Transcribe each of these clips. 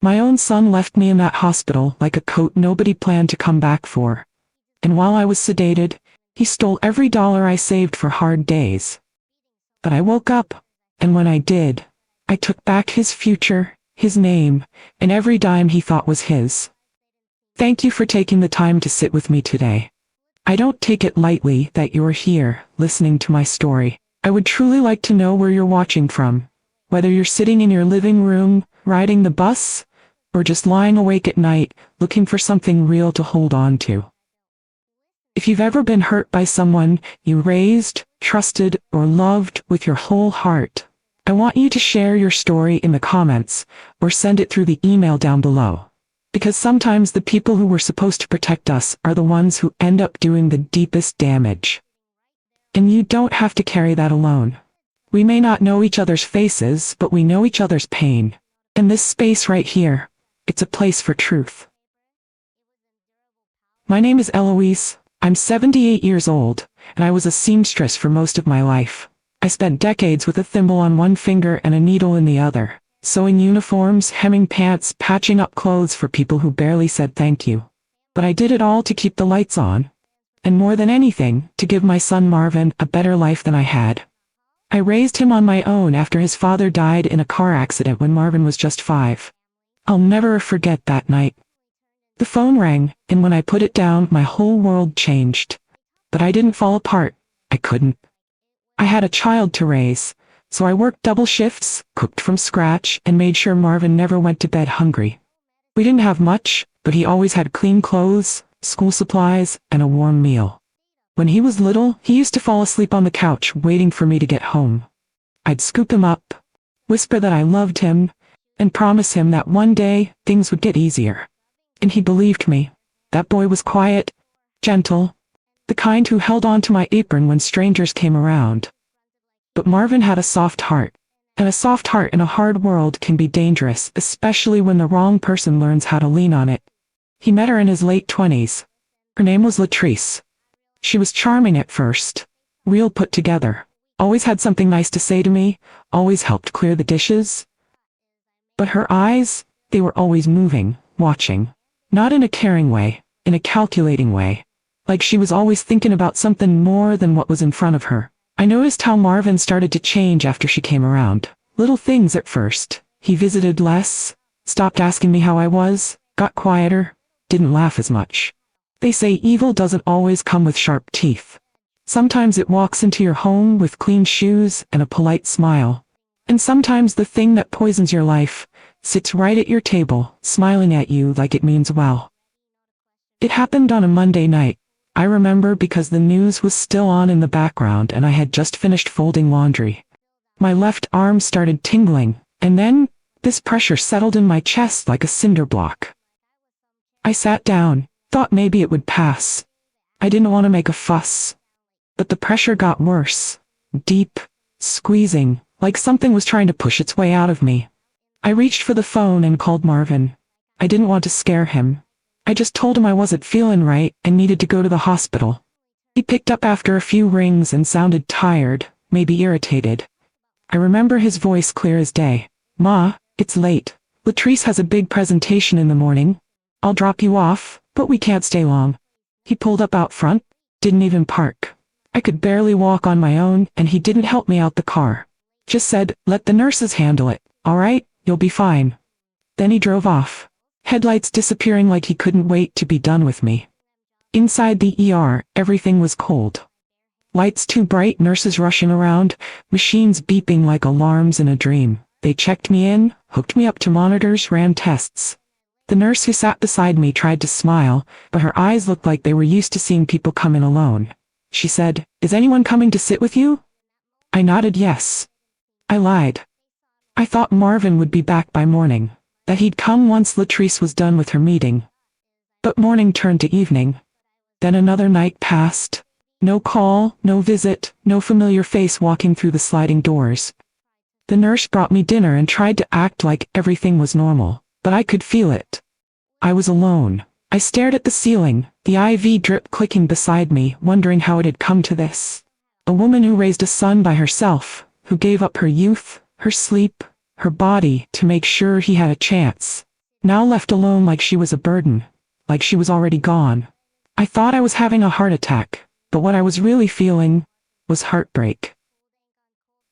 My own son left me in that hospital like a coat nobody planned to come back for. And while I was sedated, he stole every dollar I saved for hard days. But I woke up, and when I did, I took back his future, his name, and every dime he thought was his. Thank you for taking the time to sit with me today. I don't take it lightly that you're here, listening to my story. I would truly like to know where you're watching from, whether you're sitting in your living room, riding the bus, or just lying awake at night, looking for something real to hold on to. If you've ever been hurt by someone you raised, trusted, or loved with your whole heart, I want you to share your story in the comments, or send it through the email down below. Because sometimes the people who were supposed to protect us are the ones who end up doing the deepest damage. And you don't have to carry that alone. We may not know each other's faces, but we know each other's pain. And this space right here, it's a place for truth. My name is Eloise. I'm 78 years old, and I was a seamstress for most of my life. I spent decades with a thimble on one finger and a needle in the other, sewing uniforms, hemming pants, patching up clothes for people who barely said thank you. But I did it all to keep the lights on. And more than anything, to give my son Marvin a better life than I had. I raised him on my own after his father died in a car accident when Marvin was just 5. I'll never forget that night. The phone rang, and when I put it down, my whole world changed. But I didn't fall apart. I couldn't. I had a child to raise, so I worked double shifts, cooked from scratch, and made sure Marvin never went to bed hungry. We didn't have much, but he always had clean clothes, school supplies, and a warm meal. When he was little, he used to fall asleep on the couch waiting for me to get home. I'd scoop him up, whisper that I loved him, and promise him that one day, things would get easier. And he believed me. That boy was quiet, gentle, the kind who held on to my apron when strangers came around. But Marvin had a soft heart, and a soft heart in a hard world can be dangerous, especially when the wrong person learns how to lean on it. He met her in his late 20s. Her name was Latrice. She was charming at first, real put together, always had something nice to say to me, always helped clear the dishes. But her eyes, they were always moving, watching. Not in a caring way, in a calculating way. Like she was always thinking about something more than what was in front of her. I noticed how Marvin started to change after she came around. Little things at first. He visited less, stopped asking me how I was, got quieter, didn't laugh as much. They say evil doesn't always come with sharp teeth. Sometimes it walks into your home with clean shoes and a polite smile. And sometimes the thing that poisons your life sits right at your table, smiling at you like it means well. It happened on a Monday night. I remember because the news was still on in the background and I had just finished folding laundry. My left arm started tingling, and then, this pressure settled in my chest like a cinder block. I sat down, thought maybe it would pass. I didn't want to make a fuss. But the pressure got worse. Deep, squeezing, like something was trying to push its way out of me. I reached for the phone and called Marvin. I didn't want to scare him. I just told him I wasn't feeling right and needed to go to the hospital. He picked up after a few rings and sounded tired, maybe irritated. I remember his voice clear as day. "Ma, it's late. Latrice has a big presentation in the morning. I'll drop you off, but we can't stay long." He pulled up out front, didn't even park. I could barely walk on my own, and he didn't help me out the car. Just said, "Let the nurses handle it, all right? You'll be fine." Then he drove off, headlights disappearing like he couldn't wait to be done with me. Inside the ER, everything was cold. Lights too bright, nurses rushing around, machines beeping like alarms in a dream. They checked me in, hooked me up to monitors, ran tests. The nurse who sat beside me tried to smile, but her eyes looked like they were used to seeing people come in alone. She said, "Is anyone coming to sit with you?" I nodded yes. I lied. I thought Marvin would be back by morning, that he'd come once Latrice was done with her meeting. But morning turned to evening. Then another night passed. No call, no visit, no familiar face walking through the sliding doors. The nurse brought me dinner and tried to act like everything was normal, but I could feel it. I was alone. I stared at the ceiling, the IV drip clicking beside me, wondering how it had come to this. A woman who raised a son by herself, who gave up her youth, her sleep, her body, to make sure he had a chance. now left alone like she was a burden, like she was already gone. I thought I was having a heart attack, but what I was really feeling was heartbreak.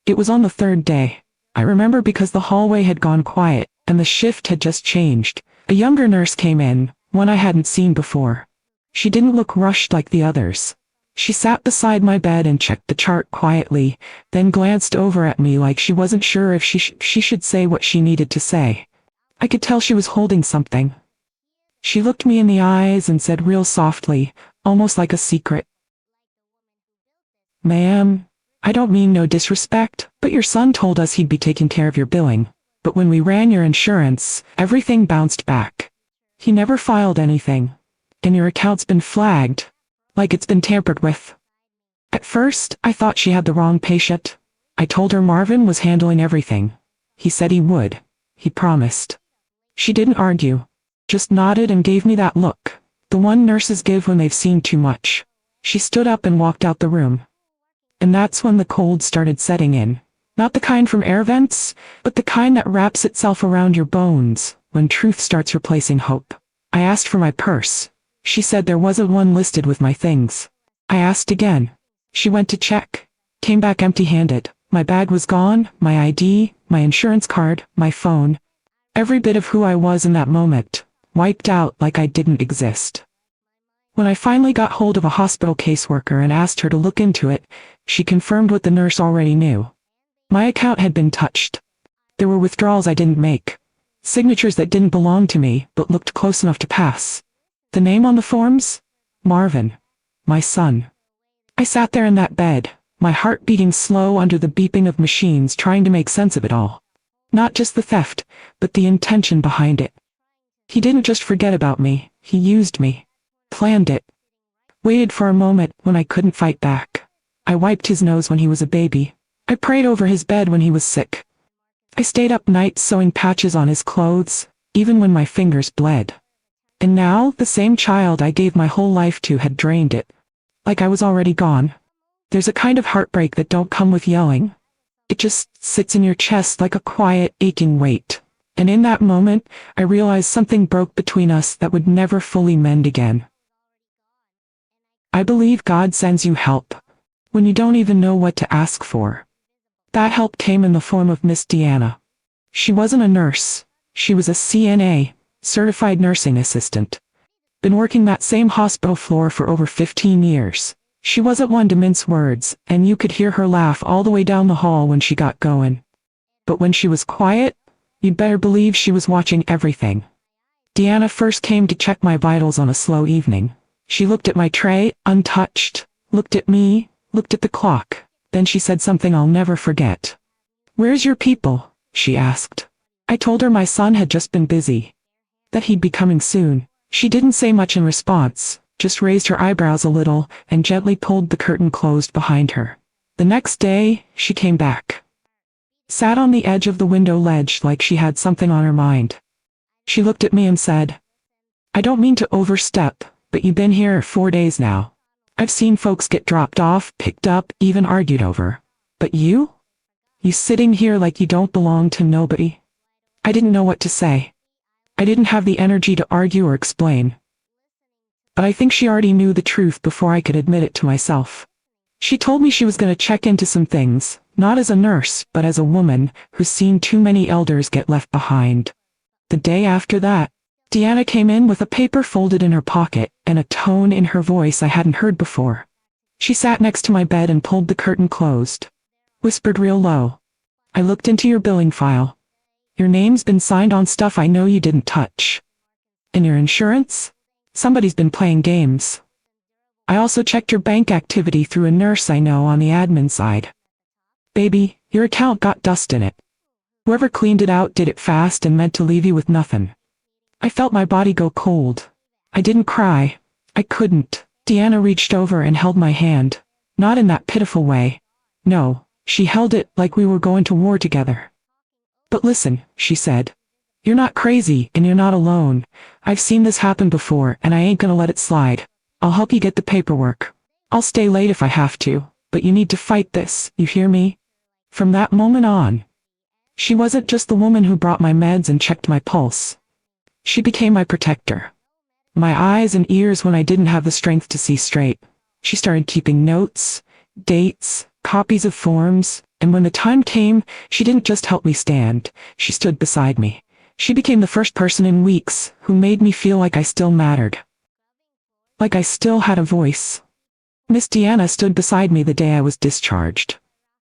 It was on the third day. I remember because the hallway had gone quiet, and the shift had just changed. A younger nurse came in, one I hadn't seen before. She didn't look rushed like the others. She sat beside my bed and checked the chart quietly, then glanced over at me like she wasn't sure if she should say what she needed to say. I could tell she was holding something. She looked me in the eyes and said real softly, almost like a secret, "Ma'am, I don't mean no disrespect, but your son told us he'd be taking care of your billing. But when we ran your insurance, everything bounced back. He never filed anything. And your account's been flagged, like it's been tampered with." At first, I thought she had the wrong patient. I told her Marvin was handling everything. He said he would. He promised. She didn't argue, just nodded and gave me that look, the one nurses give when they've seen too much. She stood up and walked out the room. And that's when the cold started setting in. Not the kind from air vents, but the kind that wraps itself around your bones when truth starts replacing hope. I asked for my purse. She said there wasn't one listed with my things. I asked again. She went to check. Came back empty-handed. My bag was gone, my ID, my insurance card, my phone. Every bit of who I was in that moment, wiped out like I didn't exist. When I finally got hold of a hospital caseworker and asked her to look into it, she confirmed what the nurse already knew. My account had been touched. There were withdrawals I didn't make. Signatures that didn't belong to me, but looked close enough to pass. The name on the forms? Marvin. My son. I sat there in that bed, my heart beating slow under the beeping of machines trying to make sense of it all. Not just the theft, but the intention behind it. He didn't just forget about me, he used me. Planned it. Waited for a moment when I couldn't fight back. I wiped his nose when he was a baby. I prayed over his bed when he was sick. I stayed up nights sewing patches on his clothes, even when my fingers bled. And now, the same child I gave my whole life to had drained it. Like I was already gone. There's a kind of heartbreak that don't come with yelling. It just sits in your chest like a quiet, aching weight. And in that moment, I realized something broke between us that would never fully mend again. I believe God sends you help when you don't even know what to ask for. That help came in the form of Miss Deanna. She wasn't a nurse. She was a CNA, certified nursing assistant. Been working that same hospital floor for over 15 years. She wasn't one to mince words, and you could hear her laugh all the way down the hall when she got going. But when she was quiet, you'd better believe she was watching everything. Deanna first came to check my vitals on a slow evening. She looked at my tray, untouched, looked at me, looked at the clock. Then she said something I'll never forget. "Where's your people?" she asked. I told her my son had just been busy. That he'd be coming soon. She didn't say much in response, just raised her eyebrows a little and gently pulled the curtain closed behind her. The next day, she came back. Sat on the edge of the window ledge like she had something on her mind. She looked at me and said, "I don't mean to overstep, but you've been here 4 days now. I've seen folks get dropped off, picked up, even argued over. But you? You sitting here like you don't belong to nobody." I didn't know what to say. I didn't have the energy to argue or explain. But I think she already knew the truth before I could admit it to myself. She told me she was going to check into some things, not as a nurse, but as a woman who's seen too many elders get left behind. The day after that, Deanna came in with a paper folded in her pocket and a tone in her voice I hadn't heard before. She sat next to my bed and pulled the curtain closed. Whispered real low, "I looked into your billing file. Your name's been signed on stuff I know you didn't touch. And your insurance? Somebody's been playing games. I also checked your bank activity through a nurse I know on the admin side. Baby, your account got dust in it. Whoever cleaned it out did it fast and meant to leave you with nothing." I felt my body go cold. I didn't cry. I couldn't. Deanna reached over and held my hand. Not in that pitiful way. No, she held it like we were going to war together. "But listen," she said. "You're not crazy, and you're not alone. I've seen this happen before, and I ain't gonna let it slide. I'll help you get the paperwork. I'll stay late if I have to, but you need to fight this, you hear me?" From that moment on, she wasn't just the woman who brought my meds and checked my pulse. She became my protector. My eyes and ears when I didn't have the strength to see straight. She started keeping notes, dates, copies of forms, and when the time came, she didn't just help me stand, she stood beside me. She became the first person in weeks who made me feel like I still mattered. Like I still had a voice. Miss Deanna stood beside me the day I was discharged.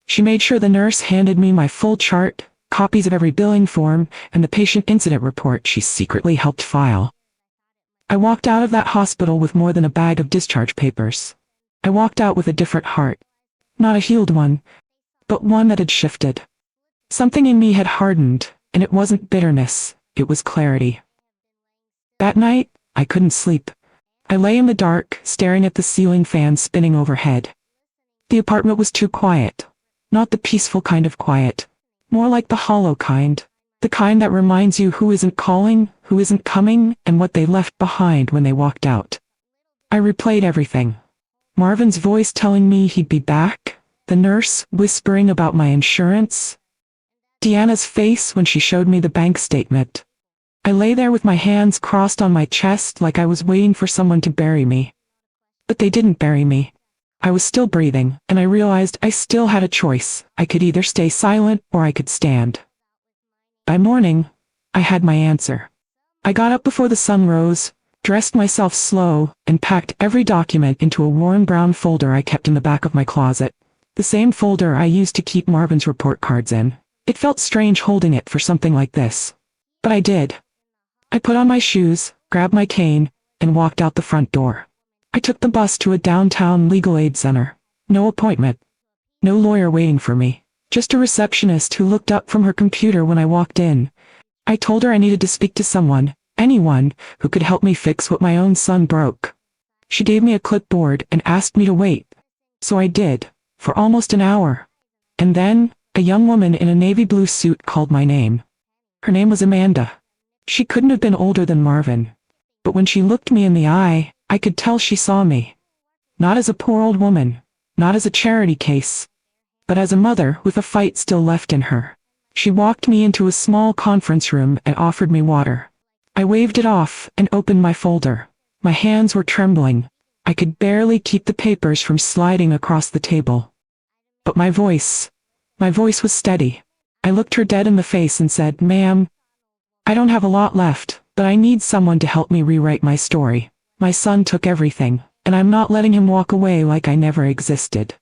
She made sure the nurse handed me my full chart, copies of every billing form, and the patient incident report she secretly helped file. I walked out of that hospital with more than a bag of discharge papers. I walked out with a different heart. Not a healed one, but one that had shifted. Something in me had hardened, and it wasn't bitterness, it was clarity. That night, I couldn't sleep. I lay in the dark, staring at the ceiling fan spinning overhead. The apartment was too quiet. Not the peaceful kind of quiet. More like the hollow kind. The kind that reminds you who isn't calling, who isn't coming, and what they left behind when they walked out. I replayed everything. Marvin's voice telling me he'd be back. The nurse whispering about my insurance. Deanna's face when she showed me the bank statement. I lay there with my hands crossed on my chest like I was waiting for someone to bury me. But they didn't bury me. I was still breathing, and I realized I still had a choice. I could either stay silent or I could stand. By morning, I had my answer. I got up before the sun rose, dressed myself slow, and packed every document into a worn brown folder I kept in the back of my closet. The same folder I used to keep Marvin's report cards in. It felt strange holding it for something like this. But I did. I put on my shoes, grabbed my cane, and walked out the front door. I took the bus to a downtown legal aid center. No appointment. No lawyer waiting for me. Just a receptionist who looked up from her computer when I walked in. I told her I needed to speak to someone, anyone, who could help me fix what my own son broke. She gave me a clipboard and asked me to wait. So I did, for almost an hour. And then, a young woman in a navy blue suit called my name. Her name was Amanda. She couldn't have been older than Marvin. But when she looked me in the eye, I could tell she saw me. Not as a poor old woman, not as a charity case, but as a mother with a fight still left in her. She walked me into a small conference room and offered me water. I waved it off and opened my folder. My hands were trembling. I could barely keep the papers from sliding across the table. But my voice was steady. I looked her dead in the face and said, "Ma'am, I don't have a lot left, but I need someone to help me rewrite my story. My son took everything, and I'm not letting him walk away like I never existed."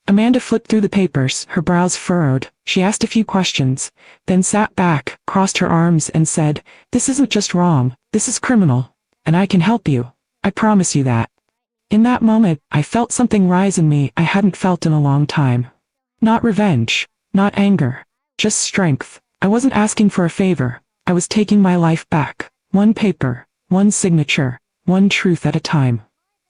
Amanda flipped through the papers, her brows furrowed. She asked a few questions, then sat back, crossed her arms, and said, "This isn't just wrong, this is criminal. And I can help you. I promise you that." In that moment, I felt something rise in me I hadn't felt in a long time. Not revenge, not anger, just strength. I wasn't asking for a favor. I was taking my life back. One paper, one signature, one truth at a time.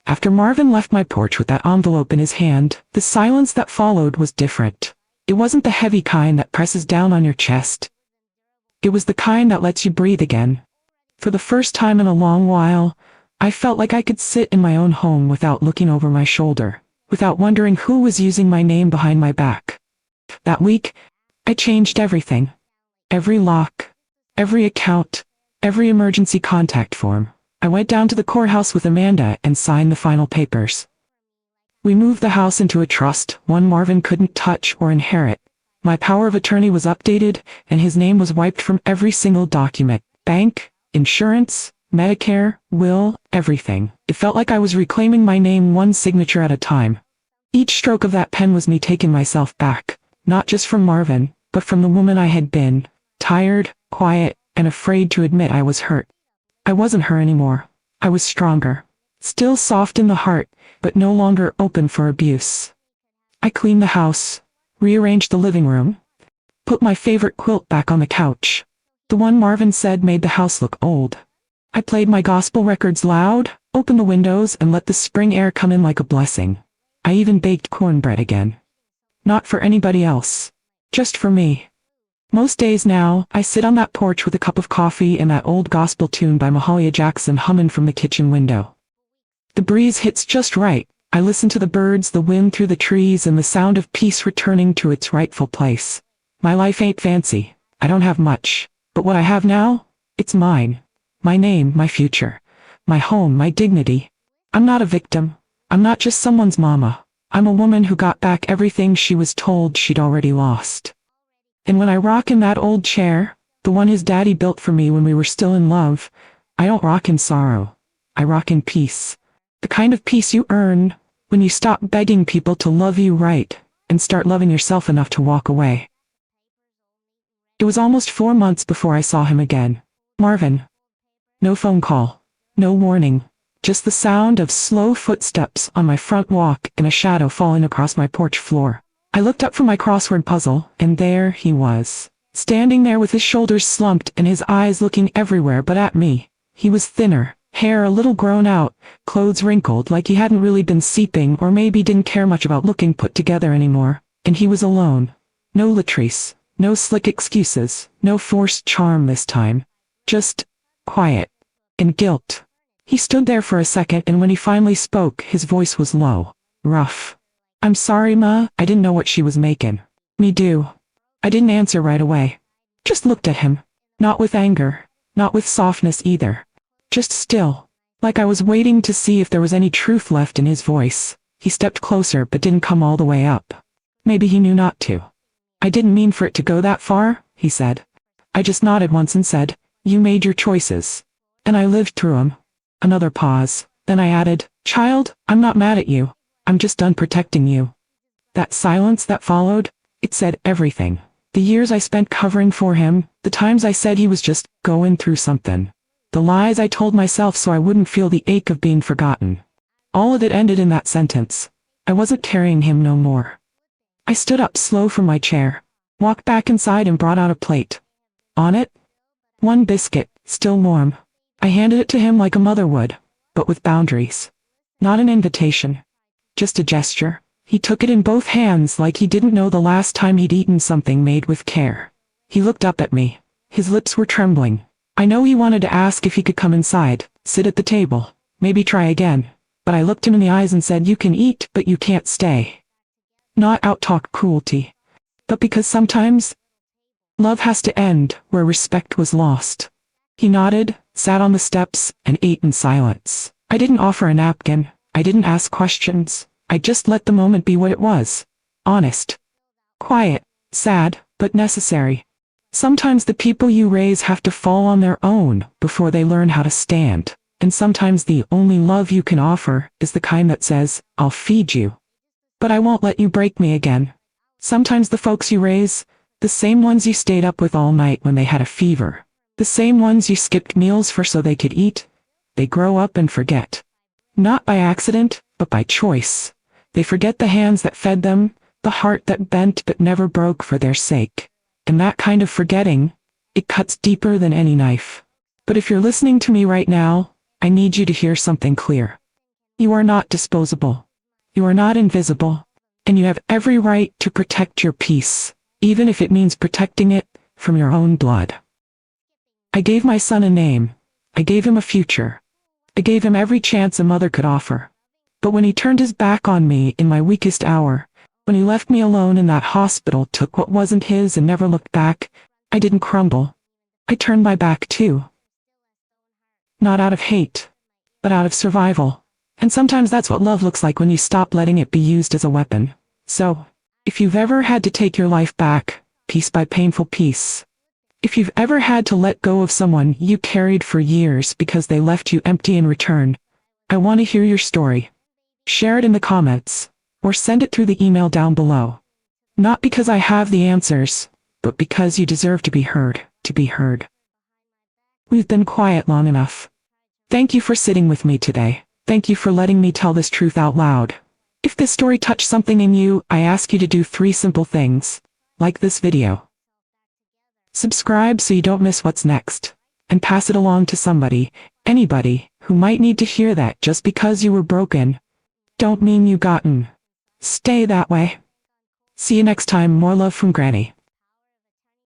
After Marvin left my porch with that envelope in his hand, the silence that followed was different. It wasn't the heavy kind that presses down on your chest. It was the kind that lets you breathe again. For the first time in a long while, I felt like I could sit in my own home without looking over my shoulder, without wondering who was using my name behind my back. That week, I changed everything. Every lock, every account, every emergency contact form. I went down to the courthouse with Amanda and signed the final papers. We moved the house into a trust, one Marvin couldn't touch or inherit. My power of attorney was updated, and his name was wiped from every single document. Bank, insurance, Medicare, will, everything. It felt like I was reclaiming my name one signature at a time. Each stroke of that pen was me taking myself back, not just from Marvin, but from the woman I had been, tired, quiet, and afraid to admit I was hurt. I wasn't her anymore. I was stronger. Still soft in the heart, but no longer open for abuse. I cleaned the house, rearranged the living room, put my favorite quilt back on the couch. The one Marvin said made the house look old. I played my gospel records loud, opened the windows, and let the spring air come in like a blessing. I even baked cornbread again. Not for anybody else. Just for me. Most days now, I sit on that porch with a cup of coffee and that old gospel tune by Mahalia Jackson humming from the kitchen window. The breeze hits just right. I listen to the birds, the wind through the trees, and the sound of peace returning to its rightful place. My life ain't fancy. I don't have much. But what I have now, it's mine. My name, my future. My home, my dignity. I'm not a victim. I'm not just someone's mama. I'm a woman who got back everything she was told she'd already lost. And when I rock in that old chair, the one his daddy built for me when we were still in love, I don't rock in sorrow. I rock in peace. The kind of peace you earn when you stop begging people to love you right and start loving yourself enough to walk away. It was almost 4 months before I saw him again. Marvin. No phone call. No warning. Just the sound of slow footsteps on my front walk and a shadow falling across my porch floor. I looked up from my crossword puzzle, and there he was. Standing there with his shoulders slumped and his eyes looking everywhere but at me. He was thinner, hair a little grown out, clothes wrinkled like he hadn't really been seeping or maybe didn't care much about looking put together anymore. And he was alone. No Latrice, no slick excuses, no forced charm this time. Just quiet and guilt. He stood there for a second, and when he finally spoke, his voice was low, rough. "I'm sorry, Ma, I didn't know what she was making." "Me do." I didn't answer right away. Just looked at him. Not with anger, not with softness either. Just still, like I was waiting to see if there was any truth left in his voice. He stepped closer but didn't come all the way up. Maybe he knew not to. "I didn't mean for it to go that far," he said. I just nodded once and said, "You made your choices. And I lived through 'em." Another pause. Then I added, "Child, I'm not mad at you. I'm just done protecting you." That silence that followed, it said everything. The years I spent covering for him, the times I said he was just going through something. The lies I told myself so I wouldn't feel the ache of being forgotten. All of it ended in that sentence. I wasn't carrying him no more. I stood up slow from my chair, walked back inside and brought out a plate. On it, one biscuit, still warm. I handed it to him like a mother would, but with boundaries. Not an invitation. Just a gesture. He took it in both hands like he didn't know the last time he'd eaten something made with care. He looked up at me. His lips were trembling. I know he wanted to ask if he could come inside, sit at the table, maybe try again. But I looked him in the eyes and said, "You can eat, but you can't stay." Not out-talk cruelty, but because sometimes love has to end where respect was lost. He nodded, sat on the steps, and ate in silence. I didn't offer a napkin. I didn't ask questions. I just let the moment be what it was. Honest. Quiet. Sad, but necessary. Sometimes the people you raise have to fall on their own before they learn how to stand. And sometimes the only love you can offer is the kind that says, "I'll feed you, but I won't let you break me again." Sometimes the folks you raise, the same ones you stayed up with all night when they had a fever, the same ones you skipped meals for so they could eat, they grow up and forget. Not by accident, but by choice. They forget the hands that fed them, the heart that bent but never broke for their sake. And that kind of forgetting, it cuts deeper than any knife. But if you're listening to me right now, I need you to hear something clear. You are not disposable. You are not invisible. And you have every right to protect your peace, even if it means protecting it from your own blood. I gave my son a name. I gave him a future. I gave him every chance a mother could offer. But when he turned his back on me in my weakest hour, when he left me alone in that hospital, took what wasn't his and never looked back, I didn't crumble. I turned my back too. Not out of hate, but out of survival. And sometimes that's what love looks like when you stop letting it be used as a weapon. So, if you've ever had to take your life back, piece by painful piece, if you've ever had to let go of someone you carried for years because they left you empty in return, I want to hear your story. Share it in the comments, or send it through the email down below. Not because I have the answers, but because you deserve to be heard, to be heard. We've been quiet long enough. Thank you for sitting with me today. Thank you for letting me tell this truth out loud. If this story touched something in you, I ask you to do 3 simple things. Like this video. Subscribe so you don't miss what's next. And pass it along to somebody, anybody, who might need to hear that just because you were broken don't mean you gotten. Stay that way. See you next time. More love from Granny.